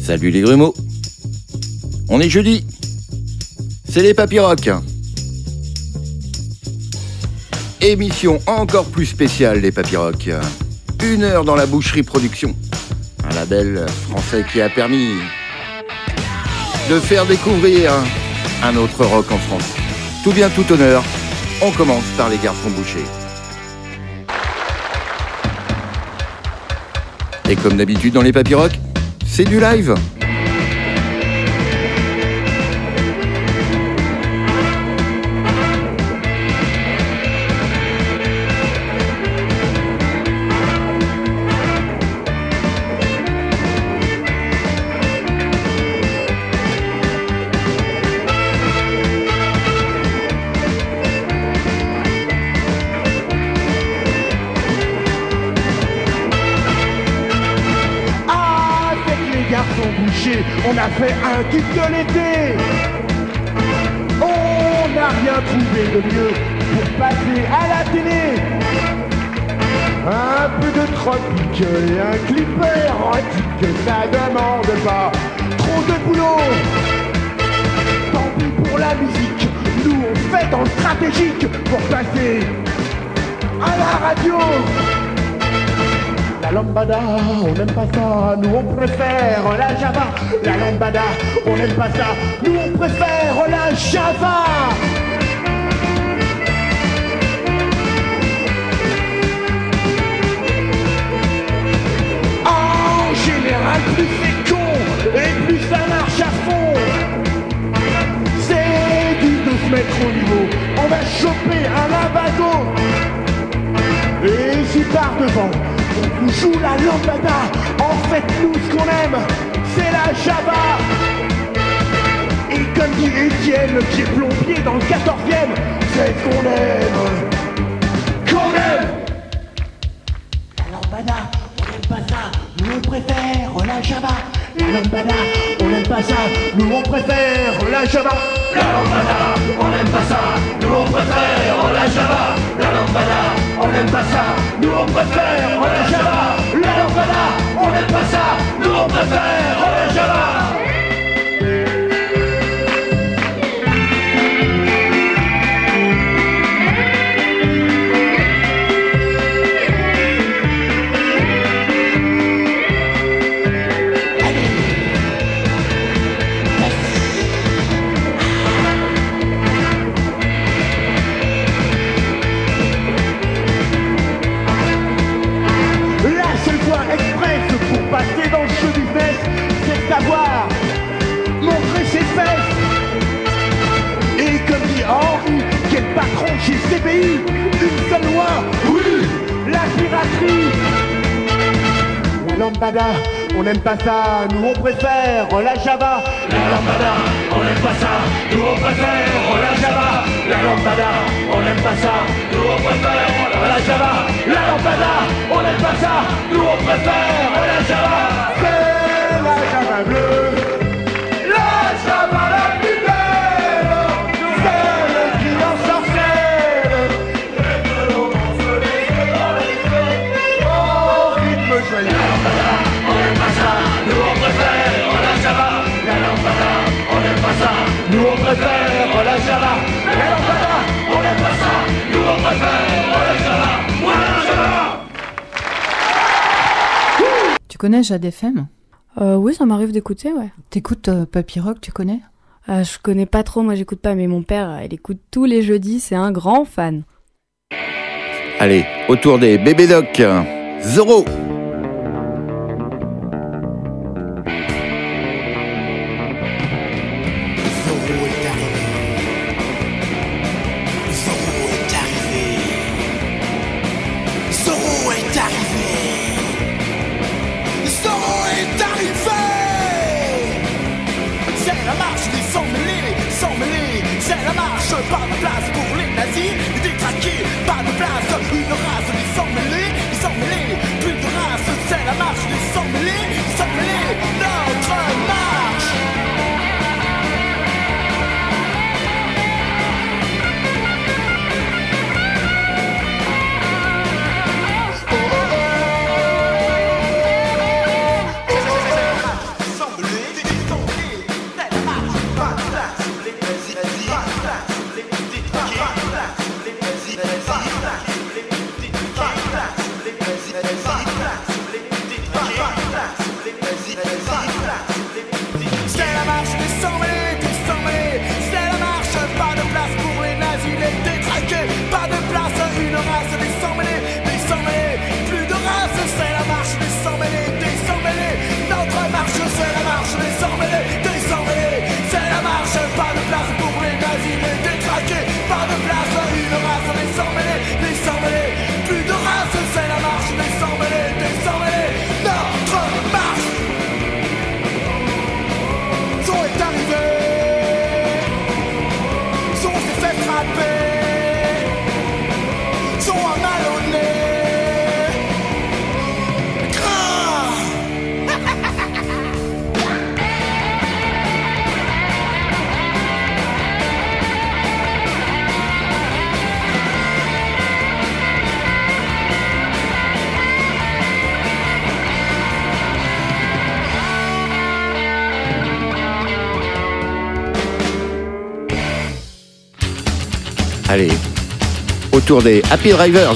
Salut les grumeaux. On est jeudi. C'est les Papyrocs. Émission encore plus spéciale, les Papyrocs. 1 heure dans la boucherie production. Un label français qui a permis de faire découvrir un autre rock en France. Tout bien, tout honneur. On commence par les garçons bouchers. Et comme d'habitude dans les Papyrocs, c'est du live. On a fait un tube de l'été. On n'a rien trouvé de mieux pour passer à la télé. Un peu de tropique et un clip érotique, ça demande pas trop de boulot. Tant pis pour la musique, nous on fait dans le stratégique pour passer à la radio. La lambada, on n'aime pas ça, nous on préfère la java. La lambada, on n'aime pas ça, nous on préfère la java. En général, plus c'est con et plus ça marche à fond. C'est dur de se mettre au niveau, on va choper un lavago. Et si par devant on nous joue la lambada, en fait nous ce qu'on aime, c'est la java. Et comme dit Étienne, qui est plombier dans le 14e, c'est ce qu'on aime. Qu'on aime. La lambada, on n'aime pas ça, nous on préfère la java. La lambada, on n'aime pas ça, nous on préfère la java. La lambada, on n'aime pas ça, nous on préfère la java. La lambada, on n'aime pas ça, nous on préfère la java. La lambada, on n'aime pas ça, nous on préfère la java. Passer dans le show business, c'est savoir montrer ses fesses. Et comme dit Henri, quel patron chez CBI, une seule loi, oui, la piraterie. La lambada, on n'aime pas ça, nous on préfère la java. La lambada, on n'aime pas ça, nous on préfère la java. La lambada, on n'aime pas ça, nous on préfère la java. La lambada, on n'aime pas ça, nous on préfère la java. C'est la java bleue, la java la plus belle, celle qui ensorcelle, et que l'on danse les yeux dans les yeux, au rythme joyeux. La lambada, on n'aime pas ça, nous on préfère la java. La lambada, on n'aime pas ça, nous on préfère la java. La lambada, on n'aime pas ça, nous on préfère la java. La java. Tu connais Jade FM ? Oui, ça m'arrive d'écouter, ouais. T'écoutes Papyroc, tu connais ? Je connais pas trop, moi j'écoute pas, mais mon père, il écoute tous les jeudis, c'est un grand fan. Allez, autour des bébés docs. Zorro. Pas de place pour les nazis, les détraqués, pas de place, une race, ils s'en mêlés, plus de race. Allez, autour des Happy Drivers.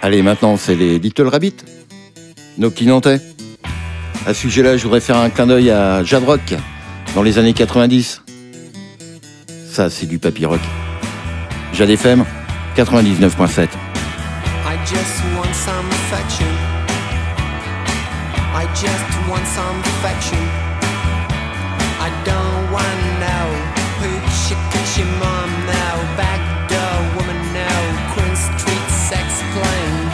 Allez, maintenant, c'est les Little Rabbits, nos petits Nantais. À ce sujet-là, je voudrais faire un clin d'œil à Jad Rock, dans les années 90. Ça, c'est du papy rock. Jad FM, 99.7. I just want some affection. I just want some affection. I don't wanna know who she mom now, backdoor woman now, Queen Street sex plane.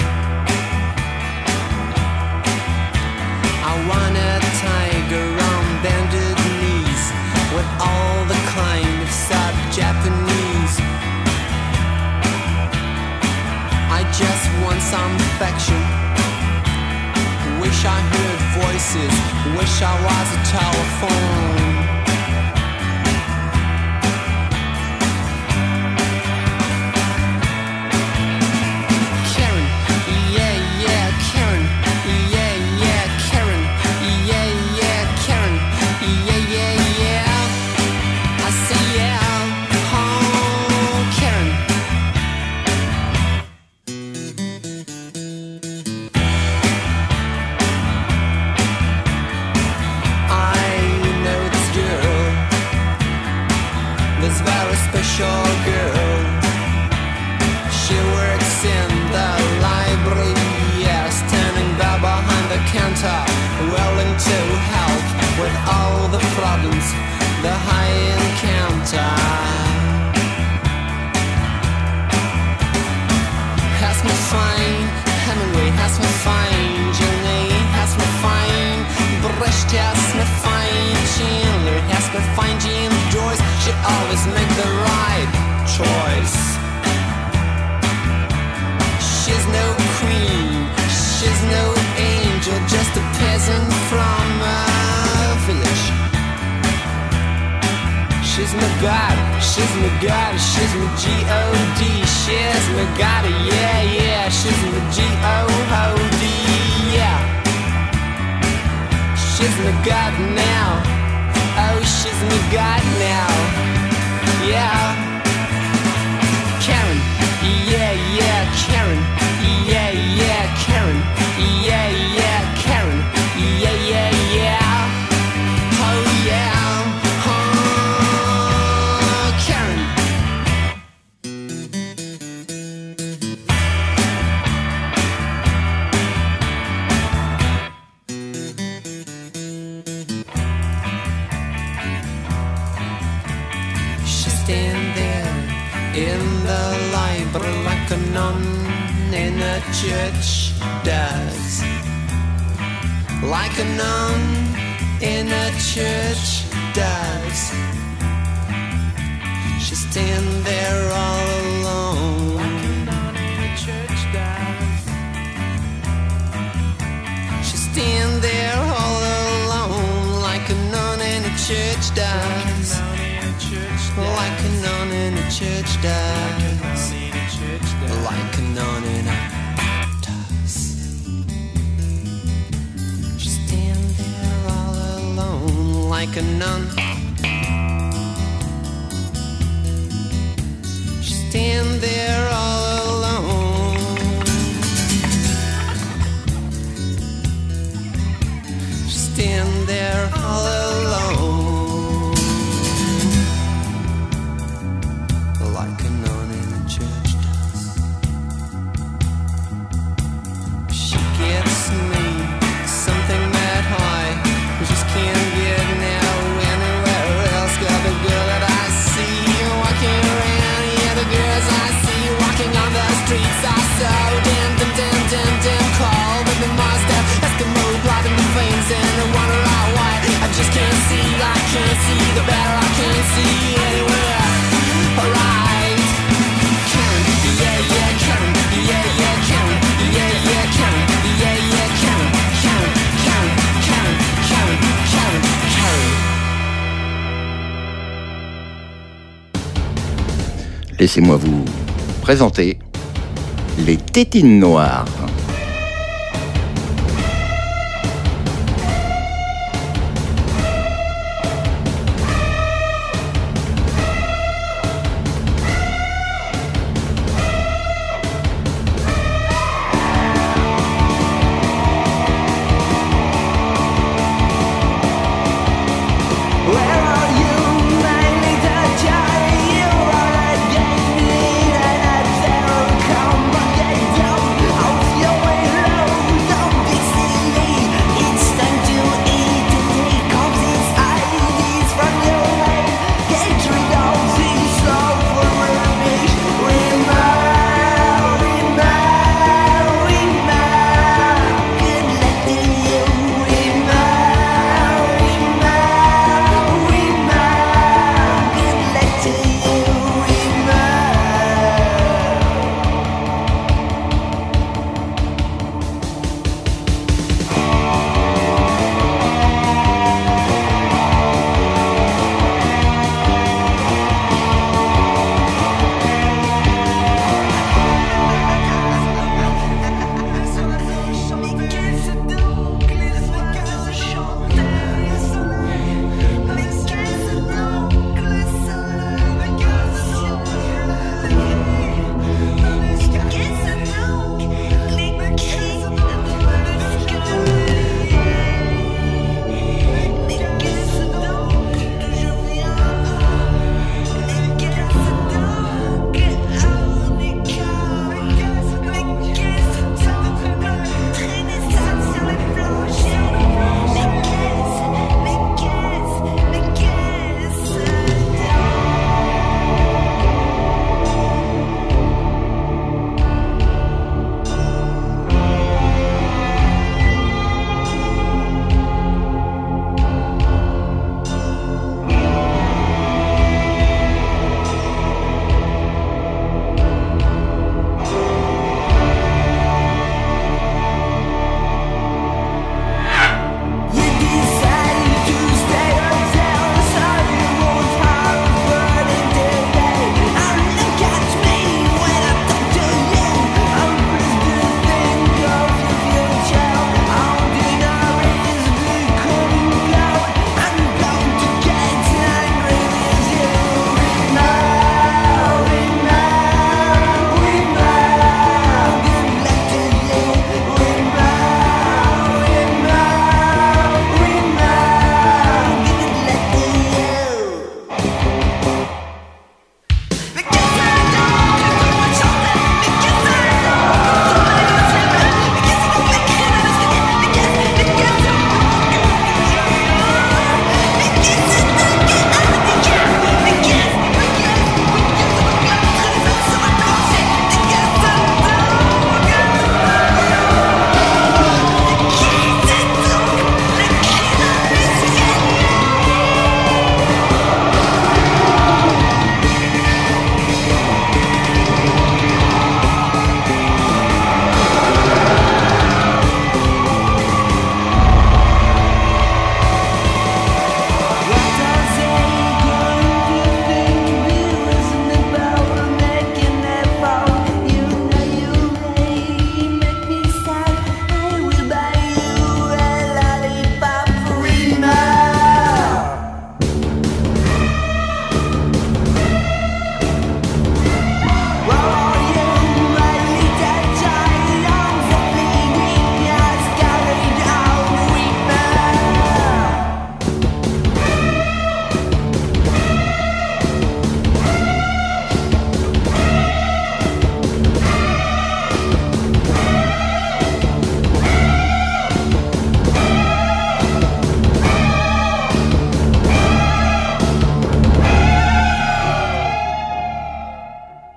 I want a tiger on bended knees with all the kind of sub-Japanese. I just want some affection. Wish I heard voices, wish I was a telephone. Karen, yeah, yeah, Karen, yeah, yeah, Karen, yeah, yeah, Karen, yeah, yeah, yeah. I say yeah, oh, Karen. I know water. Hast mir fein, Hemingway hast mir fein, Janae hast mir fein, Brecht hast mir fein, Chandler hast mir fein, James Joyce should always make the right choice. She's no queen, she's no angel, just a peasant from a village. She's my God, she's my God, she's my G-O-D. She's my God, yeah, yeah, she's my G-O-O-D, yeah. She's my God now, oh, she's my God now, yeah. Karen, yeah, yeah, Karen, yeah, yeah, Karen, yeah, yeah, Karen, yeah, yeah, yeah. Oh, yeah. In the library like a nun in a church does. Like a nun in a church does. She stand there all alone. Like a nun in a church does. She stand there all alone. Like a nun in a church does. Like a nun in a church does. Like a nun in a does. She stand there all alone like a nun. She stand there all alone. She stand there all alone. Laissez-moi vous présenter les Tétines Noires. Oh,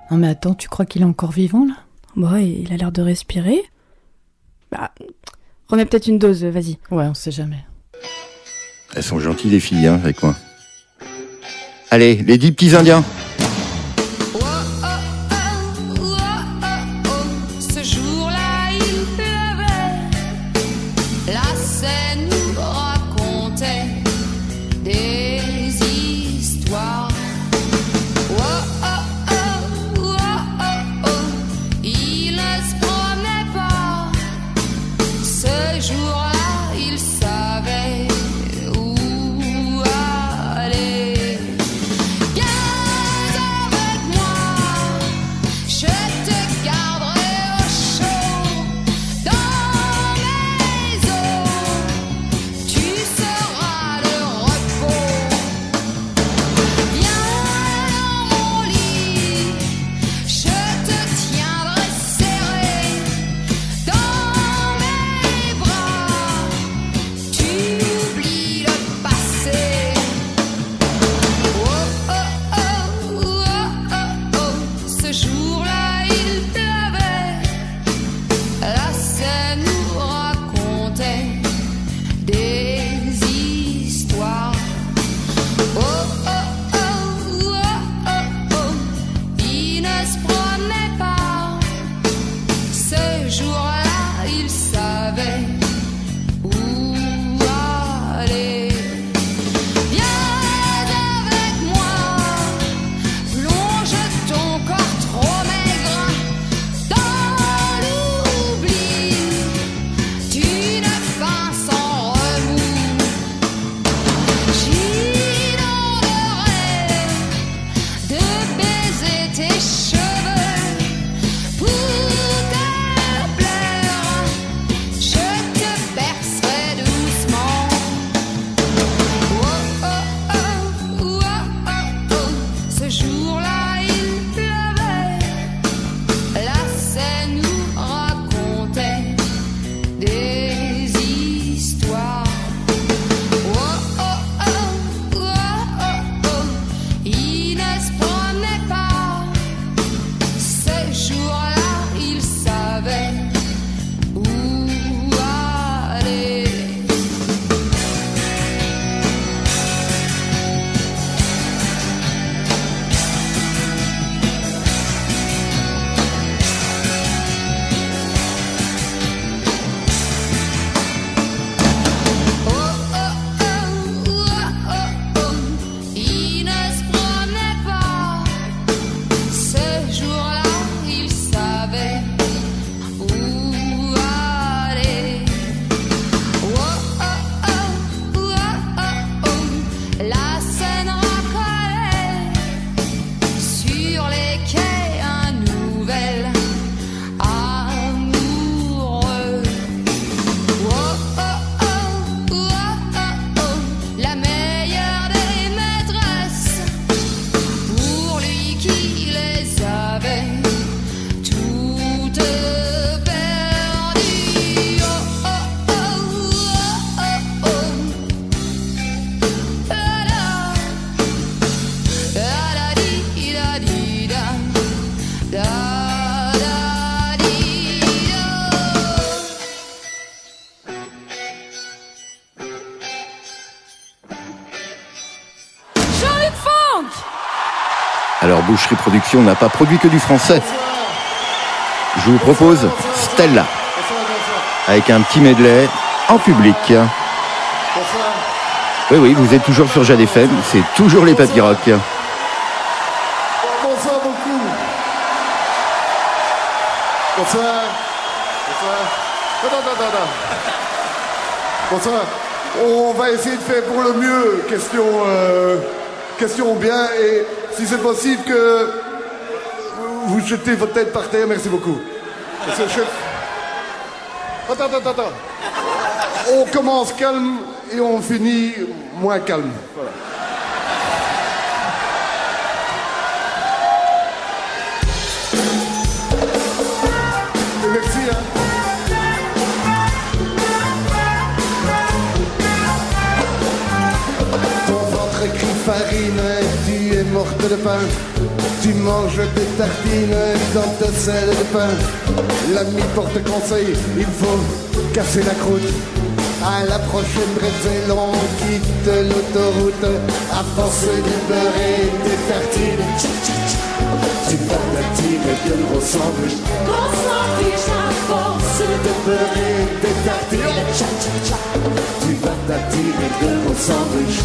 Non mais attends, tu crois qu'il est encore vivant là? Bah, il a l'air de respirer. Bah, remets peut-être une dose, vas-y. Ouais, on sait jamais. Elles sont gentilles les filles, hein, avec moi. Allez, les 10 petits indiens. Ce jour-là, il pleuvait. La Seine nous racontait des histoires. Il ne se promenait pas. Ce jour-là, il savait où aller. Garde avec moi, je te garderai au chaud dans mes os. Tu seras le repos. Viens dans mon lit, je te tiendrai serré dans mes bras. Tu oublies le passé. Ce jour-là, il pleuvait. La Seine nous racontait des histoires. Il ne se promenait pas. Ce jour-là, il savait où aller. Viens avec moi, plonge ton corps trop maigre dans l'oubli d'une fin sans remous. J'inonderai de baisers tes cheveux pour te plaire. Je te bercerai doucement. Ce jour-là, il pleuvait. La Seine nous racontait des histoires. Il ne se promenait pas. Ce jour-là, il savait où aller. Il ne se promenait pas. Ce jour-là, il savait où aller. La Seine racolait sur les quais un nouvel amoureux. La meilleure des maîtresses, pour lui qui les avait toutes perdues. Jean-Luc Funk. Alors, Boucherie Production n'a pas produit que du français. Je vous propose Stella, avec un petit medley en public. Oui, oui, vous êtes toujours sur Jade FM, c'est toujours les Papy Rock. Bonsoir beaucoup. Bonsoir. Bonsoir. Bonsoir. On va essayer de faire pour le mieux. Question bien. Et si c'est possible que vous jetez votre tête par terre, merci beaucoup. Monsieur le chef. Attends. On commence calme et on finit moins calme. Voilà. Et merci, hein. Ton ventre crie farine et tu es morte de faim. Tu manges des tartines dans ta selle de pain. L'ami porte conseil, il faut casser la croûte. À la prochaine bretzel, on quitte l'autoroute. À force de beurrer des tartines, tu vas t'attirer de gros sandwichs. Gros sandwich à force De beurrer des tartines, tu vas t'attirer de gros sandwichs.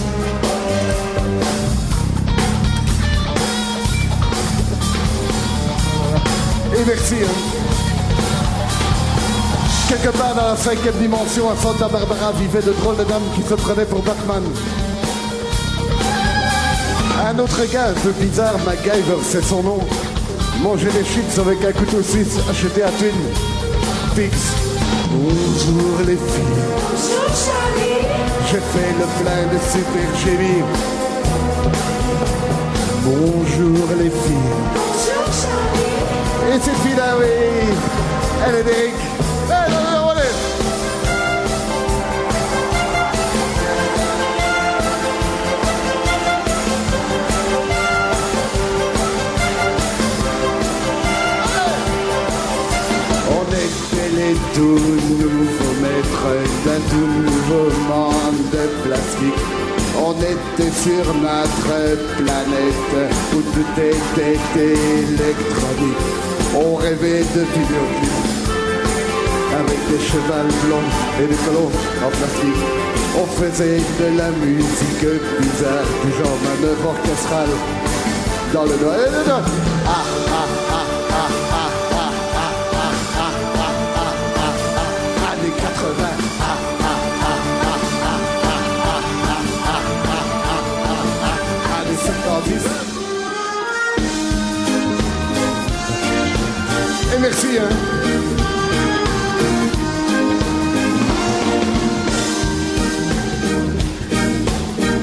Et merci. Hein. Quelque part dans la 5e dimension, à Santa Barbara, vivaient de drôles de dames qui se prenaient pour Batman. Un autre gars un peu bizarre, MacGyver, c'est son nom, mangeait des chips avec un couteau suisse acheté à Twin Peaks. Bonjour les filles. Bonjour Charlie. J'ai fait le plein de super chimie. Bonjour les filles. Bonjour Charlie. Et cette fille-là, oui, elle est d'Eric. Allez, allez. On était les tout nouveaux maîtres d'un tout nouveau monde de plastique. On était sur notre planète où tout était électronique. On rêvait de vidéoclips avec des chevals blonds et des colons en plastique. On faisait de la musique bizarre, du genre manœuvre orchestrale dans le doigt et le doigt. Ah, ah, ah, ah, ah, ah, ah, ah, ah, ah, ah, ah, années 80. Ah, ah, ah, ah, ah, ah, ah, ah, ah, ah, années 70. Et merci, hein.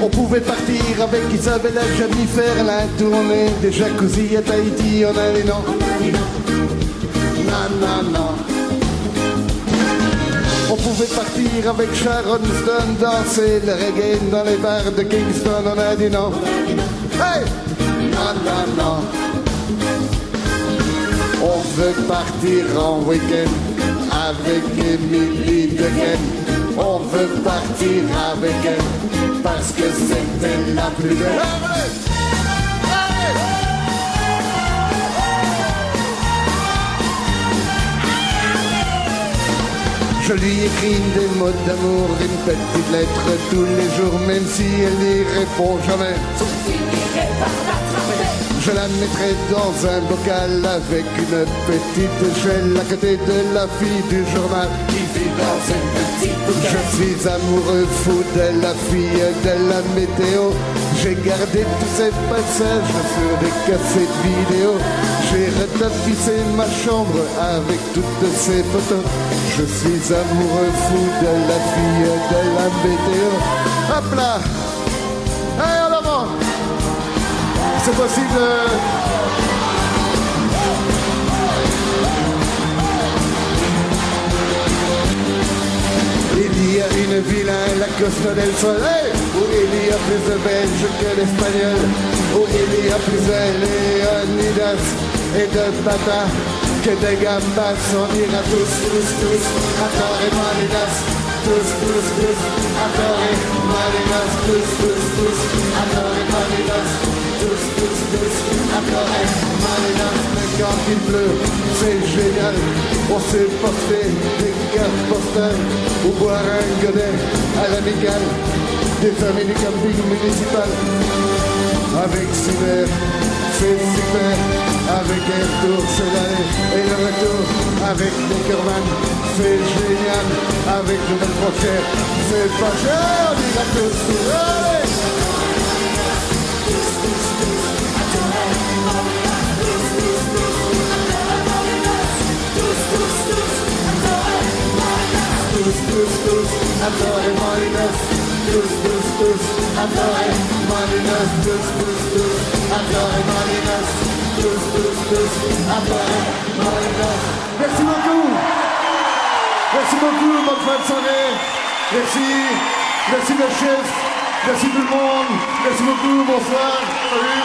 On pouvait partir avec Isabella Jamie faire la tournée des jacuzzi à Tahiti. On a dit non. Non, non, non. On pouvait partir avec Sharon Stone danser le reggae dans les bars de Kingston. On a dit non. Hey! Non, non, non. On veut partir en week-end avec Emily Dequesne. On veut partir avec elle parce que c'était la plus belle. Je lui écris des mots d'amour, une petite lettre tous les jours, même si elle n'y répond jamais. Je la mettrai dans un bocal avec une petite échelle à côté de la fille du journal qui vit dans une petite boucle. Je suis amoureux fou de la fille de la météo. J'ai gardé tous ces passages sur des cassettes vidéo. J'ai retapissé ma chambre avec toutes ces photos. Je suis amoureux fou de la fille de la météo. Hop là! Allez, en avant! C'est possible. Il y a une ville à la Costa del Sol où il y a plus de Belges que d'Espagnols, où il y a plus de Léonidas et de Tata que de Gambas. On ira tous à Torre Malinas, tous à Torre Malinas, tous à Torre Malinas. À Torre Malinas, mais quand il pleut, c'est génial. On s'est porté des cartes postales ou boire un godet à l'amicale des amis du camping municipal. Avec Cyber, c'est super. Avec un retour, c'est l'aller et le retour. Avec Neckerman, c'est génial. Avec Nouvelle Frontière, c'est pas cher. On ira tous, allez! À Torre Malinas, à Torre Malinas, à Torre Malinas, à Torre Malinas. Merci beaucoup. Merci beaucoup, bonne fin de soirée. Merci. Merci le chef. Merci tout le monde. Merci beaucoup, bonsoir. Salut.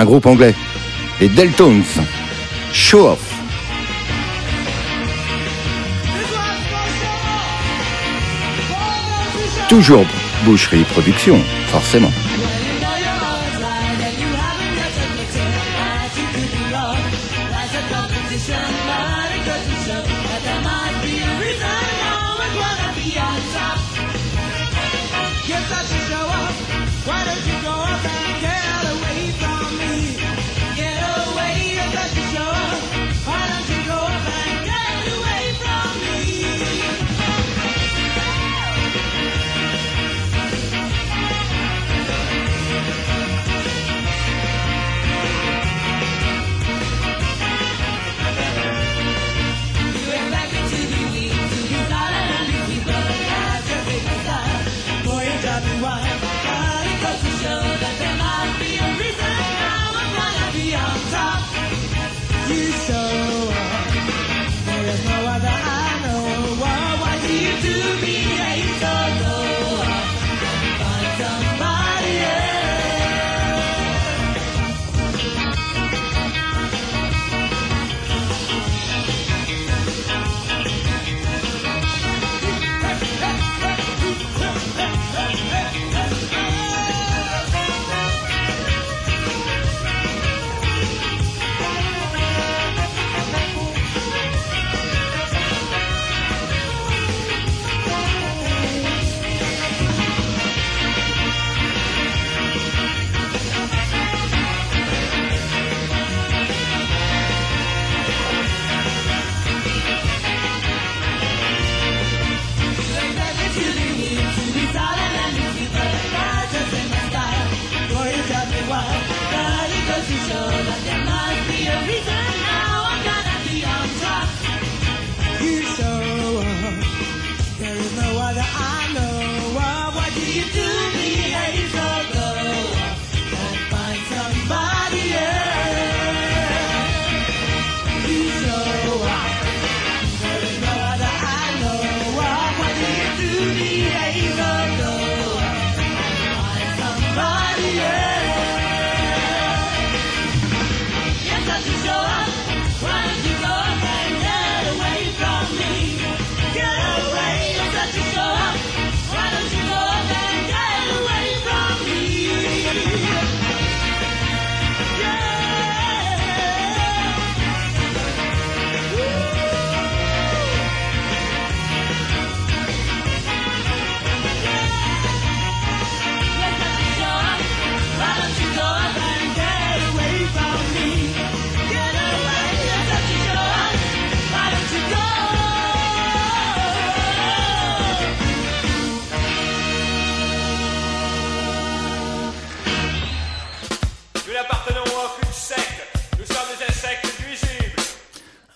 Un groupe anglais, les Deltones, Show Off. Toujours Boucherie Production, forcément.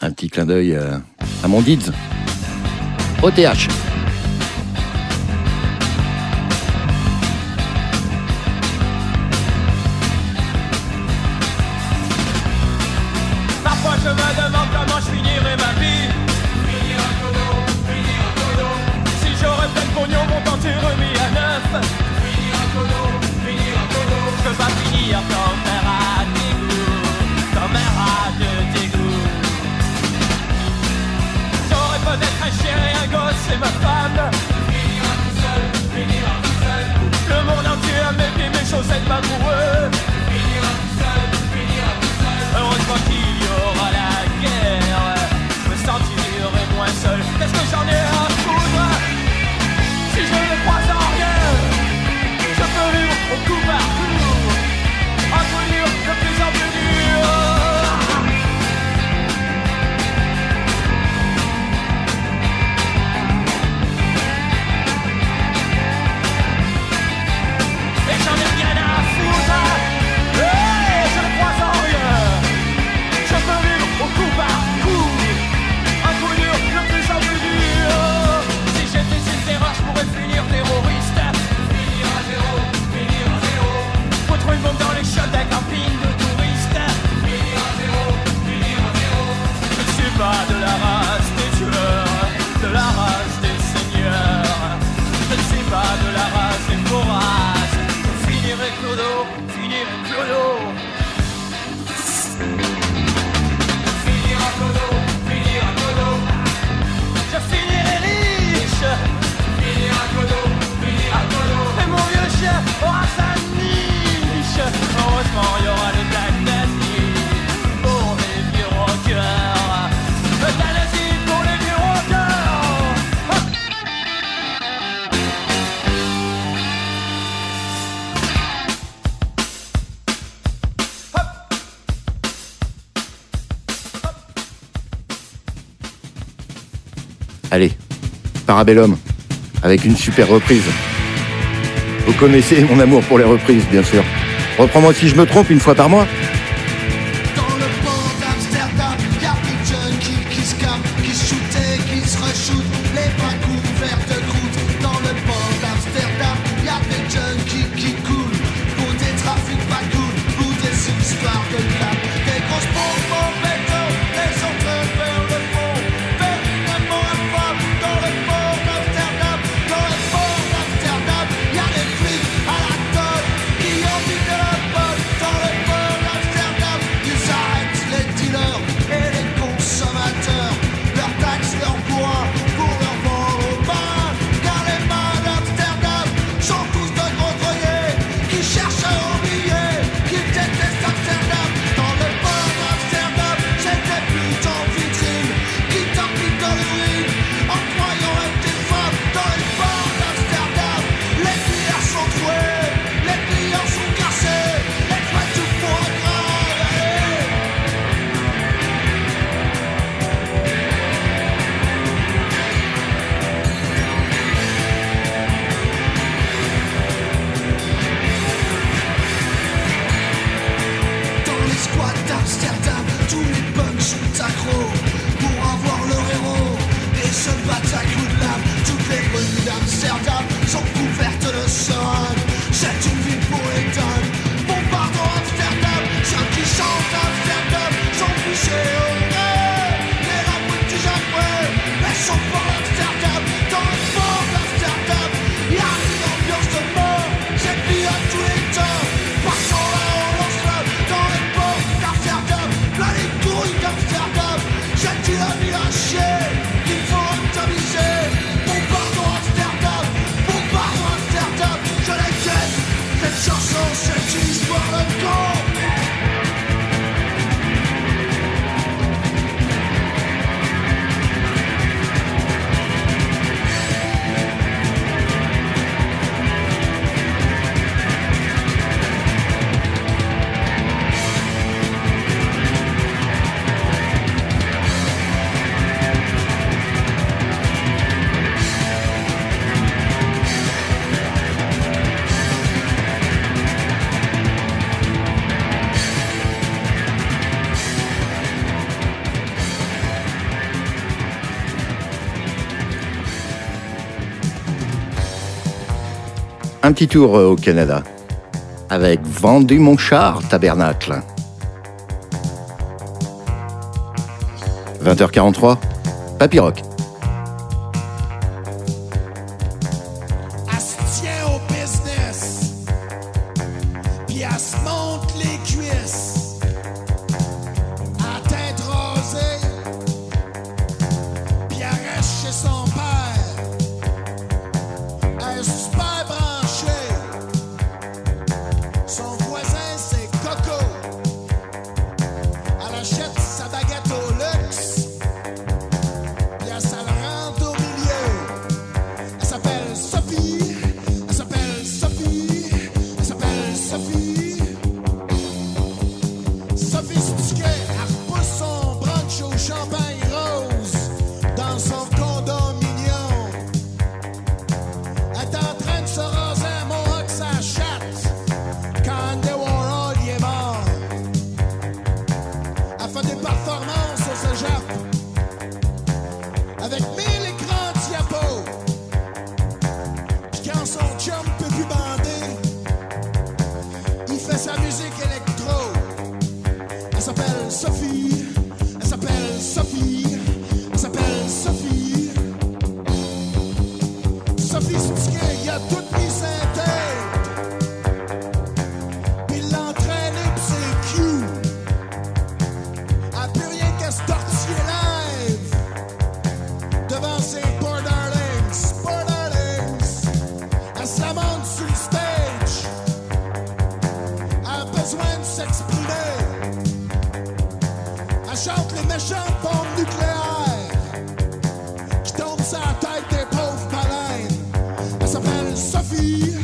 Un petit clin d'œil à mon Dids. OTH. Parfois je me demande comment je finirai ma vie. Finir un codo. Si j'aurais plein de pognon, mon temps t'es remis à neuf. Finir un codo. Je veux pas finir comme un rat d'égout, comme un rat de d'égout. J'aurais peut-être un chien et un gosse et ma femme. Parabellum, avec une super reprise. Vous connaissez mon amour pour les reprises, bien sûr. Reprends-moi si je me trompe une fois par mois. Dans le port d'Amsterdam, y'a des junkies qui se capent, qui se shootaient, qui se re-shootent, les bras couverts de croûte. Dans le port d'Amsterdam, y'a des junkies qui coulent, pour des trafics pas cool, pour des histoires de clap. Des grosses bombes en béton, les autres vers le fond. Pertinemment infâme, dans le port d'Amsterdam, dans le port d'Amsterdam, y'a des flics à la tonne, qui ont vidé la bonne. Dans le port d'Amsterdam, ils arrêtent les dealers et les consommateurs, leurs taxes, leurs bois, pour leur vendre au pain. Car les mains d'Amsterdam sont tous de gros drogués, qui cherchent à oublier, qui détestent Amsterdam. Dans le port d'Amsterdam, c'est des putes en vitrine, qui tapent dans l'urine, en croyant être des femmes. Dans le port d'Amsterdam, les clients sont troués, les clients sont cassés, les frais tout pour un grave. Dans les squats d'Amsterdam, tous les punks sont accros pour avoir leur héros et se battent à coups de lame. Toutes les rues d'Amsterdam sont couvertes de seringues. C'est une ville pour les dingues. Bombardons Amsterdam, ceux qui chantent Amsterdam sont fichés au nez. Les rapports du Japon, elles sont pour Amsterdam. Dans le port d'Amsterdam, y'a une ambiance de mort. C'est pire à tous les temps. Passons là, on lance là. Dans le port d'Amsterdam, plein les couilles d'Amsterdam. J'ai la vie à chier, il faut tamiser. Bombardons Amsterdam, bombardons Amsterdam. Je les quitte, cette chanson, c'est une histoire de con. Un petit tour au Canada, avec Vendu mon char, Tabernacle. 20h43, Papy Rock. Elle se tient au business, puis elle se monte les cuisses, à tête rasée, puis elle reste chez son père. Elle est super branchée, son voisin c'est Coco. Elle achète sa baguette au luxe, puis elle se le rentre au milieu. Elle s'appelle Sophie, elle s'appelle Sophie, elle s'appelle Sophie. Sophie Stiquet, elle repousse son brunch au champagne rose dans son condominium. Elle est en train de se raser un mohawk sa chatte quand Andy Warhol y est mort. Elle fait des performances au cégep avec 1000 écrans diapos. Puis quand son chum peut plus bander, il fait sa musique électro. Elle s'appelle Sophie, elle s'appelle Sophie, elle s'appelle Sophie. Sophie Stiquet, il a tout mis sa tête, puis l'entraîner pis c'est cute. Elle a plus rien qu'à se tortiller live devant ses poor darlings, poor darlings. Elle se la monte sur le stage, elle a besoin de s'exprimer. Elle chante les méchantes bombes nucléaires qui tombent sur la tête des pauvres baleines. Elle s'appelle Sophie,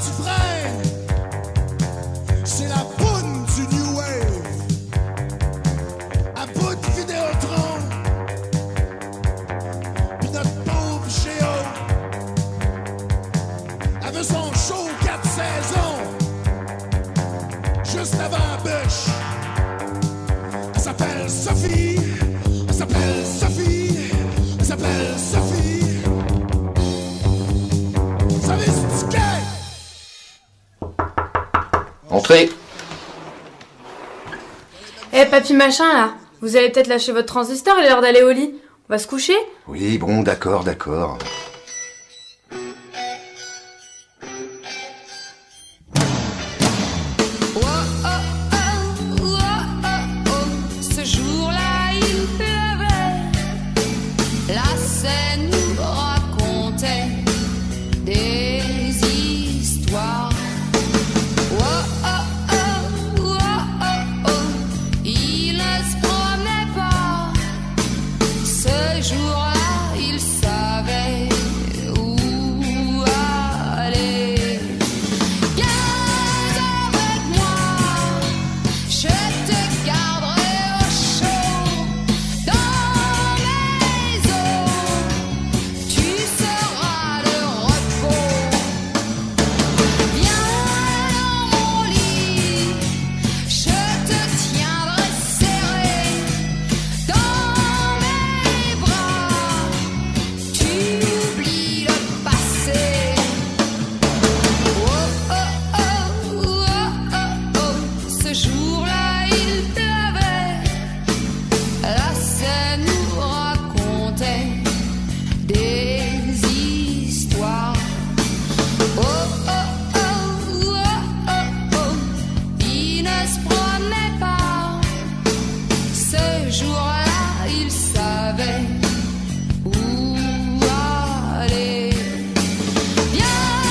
tu freines, c'est la poune du New Wave. À bout de Vidéotron, pis notre pauvre Géo avait son show 4 saisons, juste avant Bush. Elle s'appelle Sophie, elle s'appelle Sophie, elle s'appelle Sophie. Sophistiquée. Entrez. Eh, papy machin, là, vous allez peut-être lâcher votre transistor, il est l'heure d'aller au lit. On va se coucher? Oui, bon, d'accord. Ce jour-là, il pleuvait. La scène nous racontait des histoires. Il ne se promenait pas. Ce jour-là, il savait où aller. Viens avec moi, je te garderai au chaud dans mes eaux. Tu seras le repos. Viens dans mon lit, je te tiendrai serré dans mes bras. Tu oublies le passé. Ce jour-là, il pleuvait. La scène nous racontait des histoires. Il ne se promenait pas. Ce jour-là, il savait où aller. Viens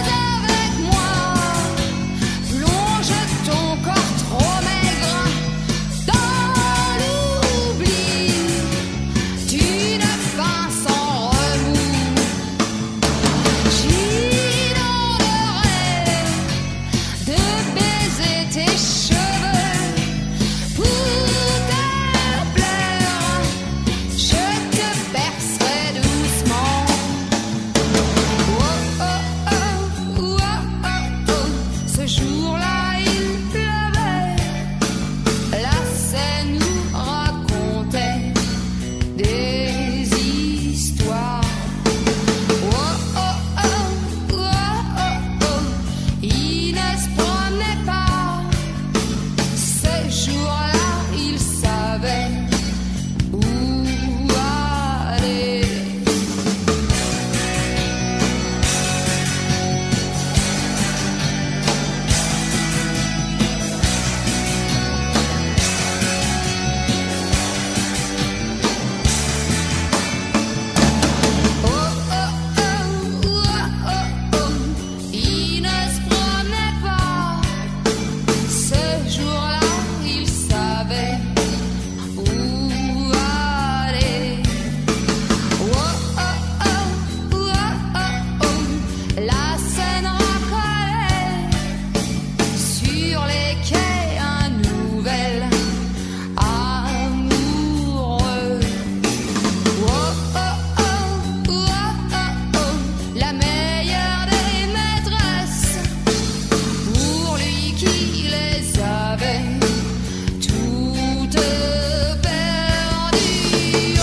avec moi, plonge ton corps trop maigre dans l'oubli d'une fin sans remous. J'inonderai de baiser tes cheveux pour te plaire. Je te bercerai doucement. Ce jour-là, il pleuvait. La scène nous racontait des histoires. Il ne se promenait pas. Ce jour-là, il savait où aller. Il ne se promenait pas. Ce jour-là, il savait où aller. La scène racolait sur les quais, un nouvel amoureux. La meilleure des maîtresses, pour lui qui les avait toutes perdues.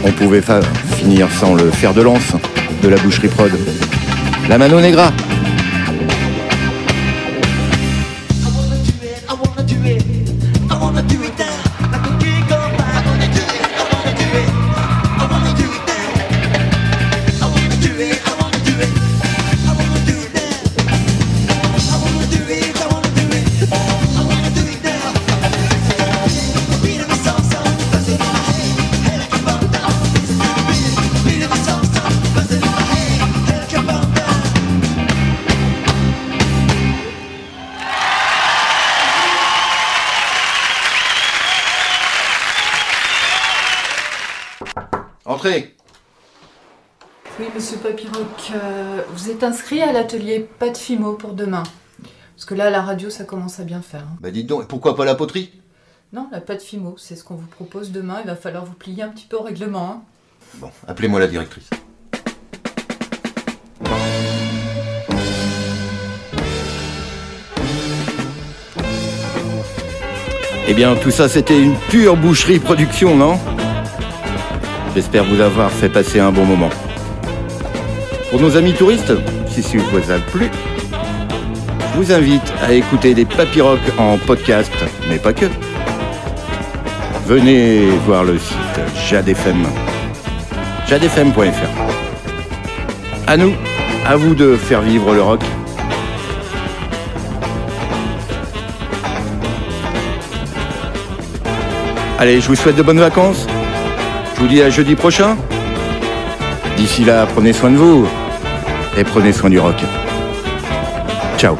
On pouvait finir sans le fer de lance de la boucherie prod. La Mano Negra. Entrez. Oui, monsieur Papyroc, vous êtes inscrit à l'atelier Pâte Fimo pour demain. Parce que là, la radio, ça commence à bien faire. Hein. Bah dites donc, pourquoi pas la poterie? Non, la pâte Fimo, c'est ce qu'on vous propose demain. Il va falloir vous plier un petit peu au règlement. Hein. Bon, appelez-moi la directrice. Eh bien, tout ça, c'était une pure boucherie production, non? J'espère vous avoir fait passer un bon moment. Pour nos amis touristes, si ça vous a plu, je vous invite à écouter les Papyroc en podcast, mais pas que. Venez voir le site JadFM, jadfm.fr. À nous, à vous de faire vivre le rock. Allez, je vous souhaite de bonnes vacances. Je vous dis à jeudi prochain. D'ici là, prenez soin de vous et prenez soin du rock. Ciao.